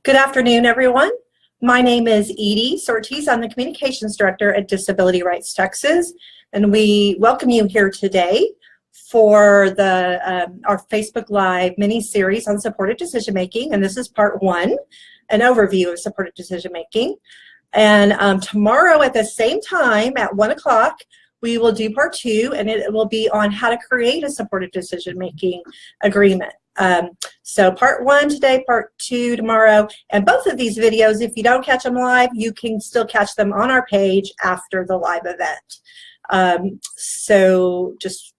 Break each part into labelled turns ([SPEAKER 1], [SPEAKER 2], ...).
[SPEAKER 1] Good afternoon, everyone. My name is Edie Surtees. I'm the Communications Director at Disability Rights Texas, and we welcome you here today for our Facebook Live mini-series on supported decision-making, and this is part one, an overview of supported decision-making. And tomorrow at the same time at 1 o'clock, we will do part two, and it will be on how to create a supported decision-making agreement. So part one today, part two tomorrow, and both of these videos, if you don't catch them live, you can still catch them on our page after the live event. So just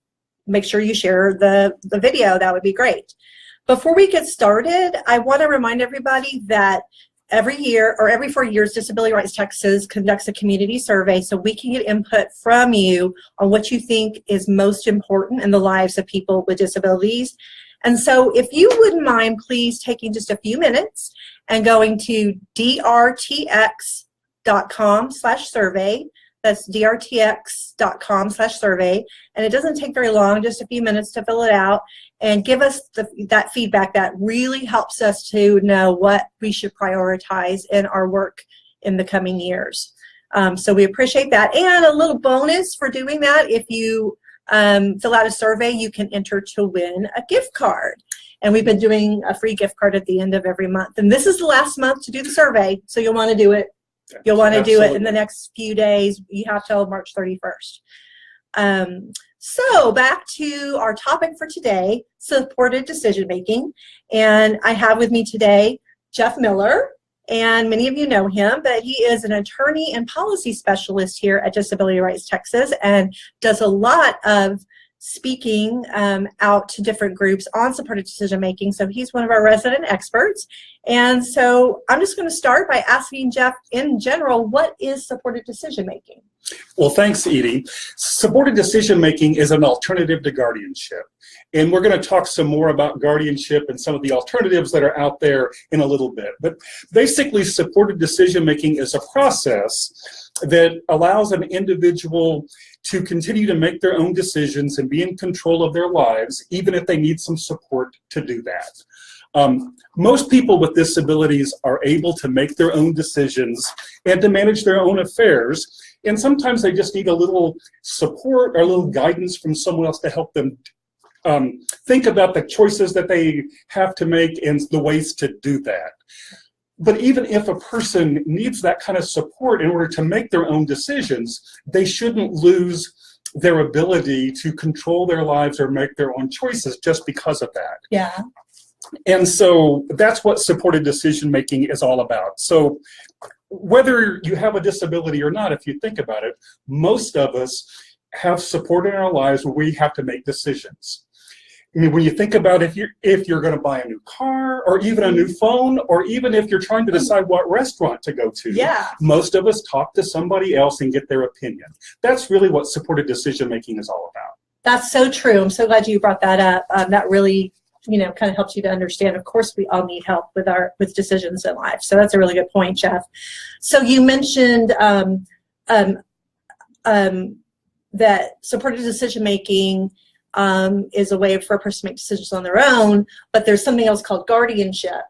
[SPEAKER 1] make sure you share the video. That would be great. Before we get started, I want to remind everybody that every year or every 4 years, Disability Rights Texas conducts a community survey so we can get input from you on what you think is most important in the lives of people with disabilities. And so if you wouldn't mind, please taking just a few minutes and going to drtx.com/survey. That's drtx.com/survey. And it doesn't take very long, just a few minutes to fill it out and give us that feedback. That really helps us to know what we should prioritize in our work in the coming years. So we appreciate that. And a little bonus for doing that, if you fill out a survey, you can enter to win a gift card. And we've been doing a free gift card at the end of every month. And this is the last month to do the survey, so you'll want to do it. You'll want to do it in the next few days. You have till March 31st. So back to our topic for today, supported decision-making. And I have with me today Jeff Miller. And many of you know him, but he is an attorney and policy specialist here at Disability Rights Texas and does a lot of speaking out to different groups on supported decision-making. So he's one of our resident experts. And so I'm just going to start by asking Jeff, in general, what is supported decision-making?
[SPEAKER 2] Well, thanks, Edie. Supported decision-making is an alternative to guardianship. And we're going to talk some more about guardianship and some of the alternatives that are out there in a little bit. But basically, supported decision-making is a process that allows an individual to continue to make their own decisions and be in control of their lives, even if they need some support to do that. Most people with disabilities are able to make their own decisions and to manage their own affairs. And sometimes they just need a little support or a little guidance from someone else to help them think about the choices that they have to make and the ways to do that. But even if a person needs that kind of support in order to make their own decisions, they shouldn't lose their ability to control their lives or make their own choices just because of that.
[SPEAKER 1] Yeah.
[SPEAKER 2] And so that's what supported decision-making is all about. So whether you have a disability or not, if you think about it, most of us have support in our lives where we have to make decisions. I mean, when you think about if you're going to buy a new car or even a new phone, or even if you're trying to decide what restaurant to go to,
[SPEAKER 1] yeah, most
[SPEAKER 2] of us talk to somebody else and get their opinion. That's really what supported decision-making is all about.
[SPEAKER 1] That's so true. I'm so glad you brought that up. That really, kind of helps you to understand. Of course, we all need help with decisions in life. So that's a really good point, Jeff. So you mentioned that supported decision-making is a way for a person to make decisions on their own, but there's something else called guardianship.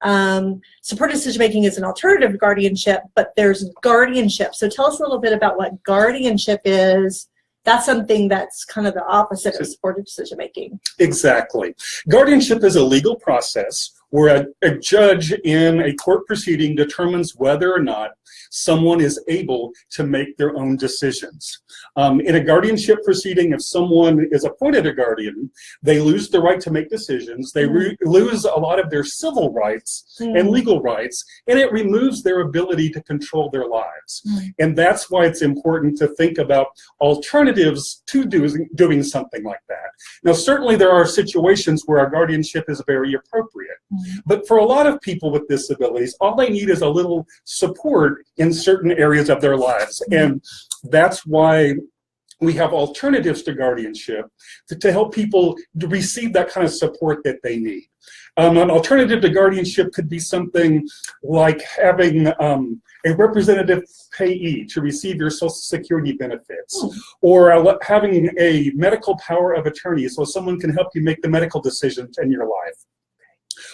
[SPEAKER 1] Supported decision-making is an alternative to guardianship, but there's guardianship. So tell us a little bit about what guardianship is. That's something that's kind of the opposite of supported decision-making.
[SPEAKER 2] Exactly. Guardianship is a legal process where a judge in a court proceeding determines whether or not someone is able to make their own decisions. In a guardianship proceeding, if someone is appointed a guardian, they lose the right to make decisions, they lose a lot of their civil rights and legal rights, and it removes their ability to control their lives. And that's why it's important to think about alternatives to doing something like that. Now, certainly there are situations where our guardianship is very appropriate. But for a lot of people with disabilities, all they need is a little support in certain areas of their lives. And that's why we have alternatives to guardianship to help people to receive that kind of support that they need. An alternative to guardianship could be something like having a representative payee to receive your Social Security benefits, or having a medical power of attorney so someone can help you make the medical decisions in your life.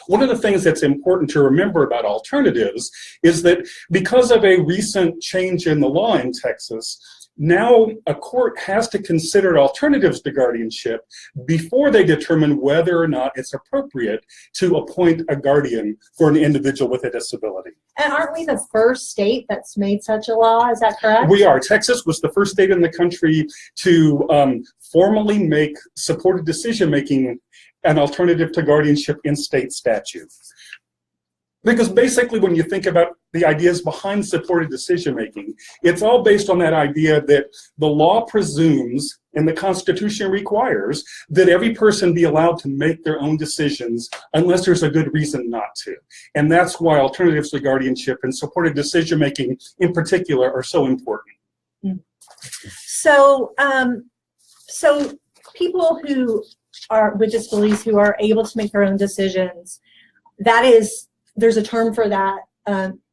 [SPEAKER 2] One of the things that's important to remember about alternatives is that because of a recent change in the law in Texas, now a court has to consider alternatives to guardianship before they determine whether or not it's appropriate to appoint a guardian for an individual with a disability.
[SPEAKER 1] And aren't we the first state that's made such a law? Is that correct?
[SPEAKER 2] We are. Texas was the first state in the country to formally make supported decision-making an alternative to guardianship in state statute. Because basically when you think about the ideas behind supported decision-making, it's all based on that idea that the law presumes and the Constitution requires that every person be allowed to make their own decisions unless there's a good reason not to. And that's why alternatives to guardianship and supported decision-making in particular are so important.
[SPEAKER 1] So, so people who are with disabilities who are able to make their own decisions, that is, there's a term for that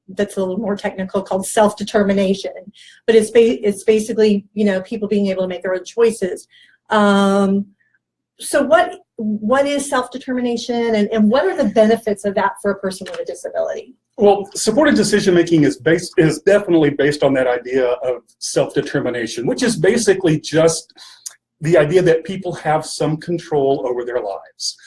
[SPEAKER 1] that's a little more technical called self-determination, but it's basically, you know, people being able to make their own choices. So what is self-determination, and what are the benefits of that for a person with a disability?
[SPEAKER 2] Well, supported decision-making is definitely based on that idea of self-determination, which is basically just the idea that people have some control over their lives.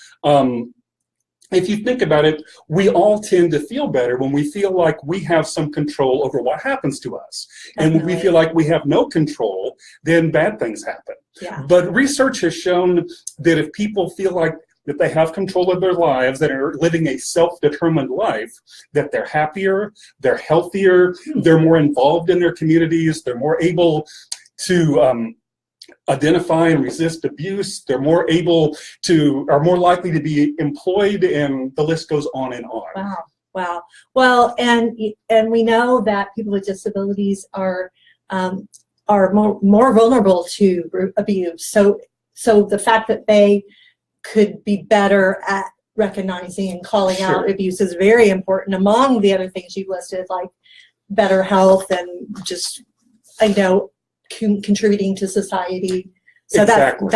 [SPEAKER 2] If you think about it, we all tend to feel better when we feel like we have some control over what happens to us. And when we feel like we have no control, then bad things happen.
[SPEAKER 1] Yeah.
[SPEAKER 2] But research has shown that if people feel like that they have control of their lives, that are living a self-determined life, that they're happier, they're healthier, they're more involved in their communities, they're more able to identify and resist abuse, they're more are more likely to be employed, and the list goes on and on.
[SPEAKER 1] Wow, wow. Well, and we know that people with disabilities are more vulnerable to abuse. So the fact that they could be better at recognizing and calling out abuse is very important, among the other things you've listed, like better health and just, I know, contributing to society. So
[SPEAKER 2] exactly.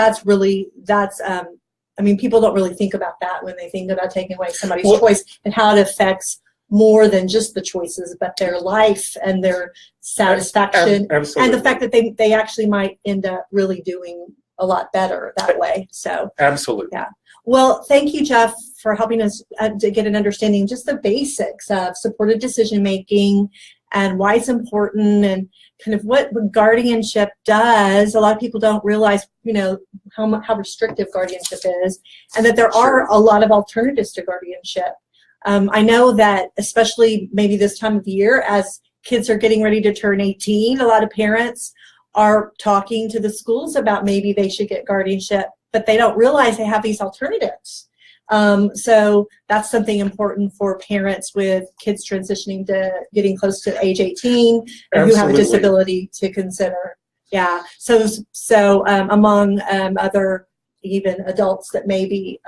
[SPEAKER 1] I mean, people don't really think about that when they think about taking away somebody's choice, and how it affects more than just the choices, but their life and their satisfaction, and the fact that they actually might end up really doing a lot better that way. So
[SPEAKER 2] absolutely.
[SPEAKER 1] Yeah. Well, thank you, Jeff, for helping us to get an understanding, just the basics of supported decision making and why it's important, and kind of what guardianship does. A lot of people don't realize, you know, how restrictive guardianship is, and that there are a lot of alternatives to guardianship. I know that especially maybe this time of year, as kids are getting ready to turn 18, a lot of parents are talking to the schools about maybe they should get guardianship, but they don't realize they have these alternatives. So that's something important for parents with kids transitioning to getting close to age 18 and who have a disability to consider. Yeah. So among other even adults that maybe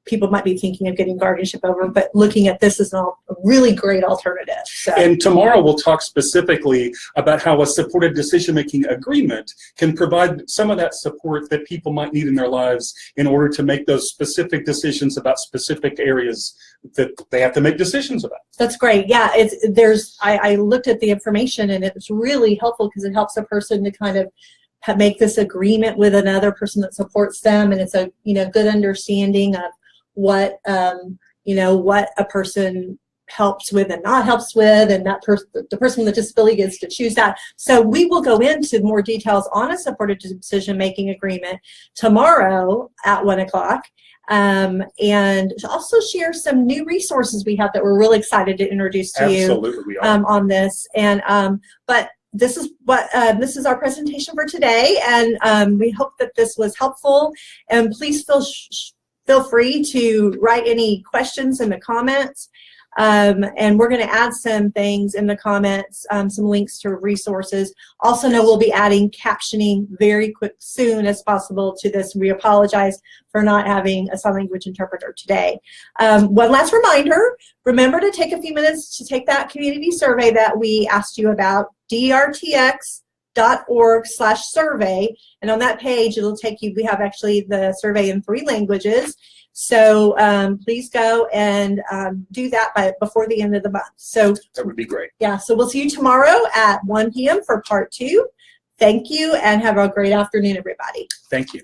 [SPEAKER 1] people might be thinking of getting guardianship over, but looking at this as a really great alternative. So.
[SPEAKER 2] And tomorrow we'll talk specifically about how a supported decision-making agreement can provide some of that support that people might need in their lives in order to make those specific decisions about specific areas that they have to make decisions about.
[SPEAKER 1] That's great. Yeah, I looked at the information, and it's really helpful because it helps a person to kind of make this agreement with another person that supports them, and it's a good understanding of what what a person helps with and not helps with, and that the person with the disability gets to choose that. So we will go into more details on a supported decision-making agreement tomorrow at 1 o'clock, and also share some new resources we have that we're really excited to introduce to you on this. And but this is our presentation for today, and we hope that this was helpful. And please feel free to write any questions in the comments, and we're going to add some things in the comments, some links to resources. Also know we'll be adding captioning very soon as possible to this. We apologize for not having a sign language interpreter today. One last reminder, remember to take a few minutes to take that community survey that we asked you about, drtx.org/survey, and on that page it'll take you, we have actually the survey in 3 languages, So please go and do that before the end of the month. So
[SPEAKER 2] that would be great.
[SPEAKER 1] Yeah, so we'll see you tomorrow at 1 p.m. for part 2. Thank you, and have a great afternoon, everybody.
[SPEAKER 2] Thank you.